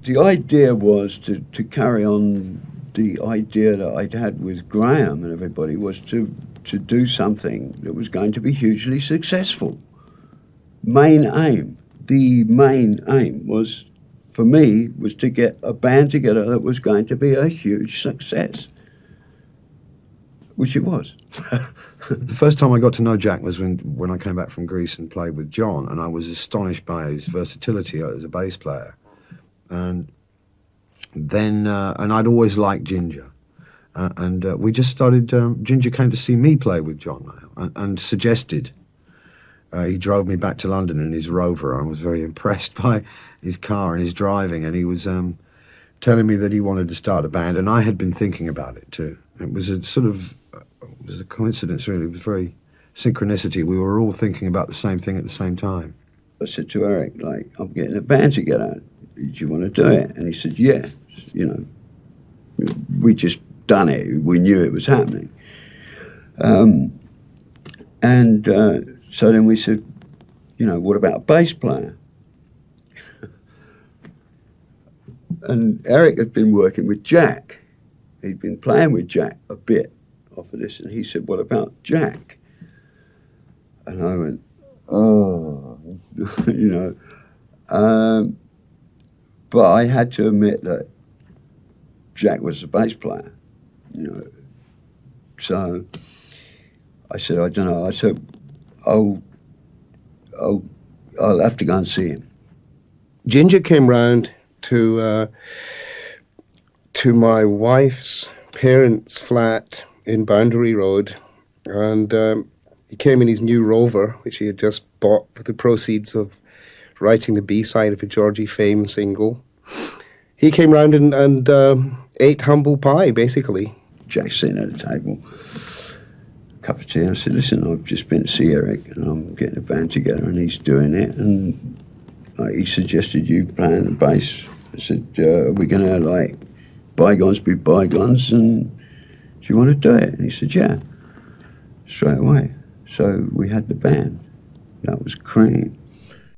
the idea was to carry on the idea that I'd had with Graham and everybody, was to do something that was going to be hugely successful. The main aim was, for me, was to get a band together that was going to be a huge success, which it was. The first time I got to know Jack was when I came back from Greece and played with John, and I was astonished by his versatility as a bass player. And then, and I'd always liked Ginger. And we just started, Ginger came to see me play with John and suggested. He drove me back to London in his Rover. I was very impressed by his car and his driving, and he was telling me that he wanted to start a band, and I had been thinking about it too. It was a sort of, it was a coincidence really, it was very synchronicity. We were all thinking about the same thing at the same time. I said to Eric, like, I'm getting a band together. Do you want to do it? And he said, yeah. You know, we just done it. We knew it was happening. So then we said, you know, what about a bass player? And Eric had been working with Jack. He'd been playing with Jack a bit off of this, and he said, what about Jack? And I went, oh, you know. But I had to admit that Jack was the bass player, you know. So I said, I don't know. I said, I'll have to go and see him. Ginger came round to my wife's parents' flat in Boundary Road, and he came in his new Rover, which he had just bought with the proceeds of writing the B-side of a Georgie Fame single. He came round and ate humble pie, basically. Jack sitting at the table, cup of tea, and I said, listen, I've just been to see Eric, and I'm getting a band together, and he's doing it, and he suggested you playing the bass. I said, are we going to, like, bygones be bygones, and do you want to do it? And he said, yeah, straight away. So we had the band. That was Cream.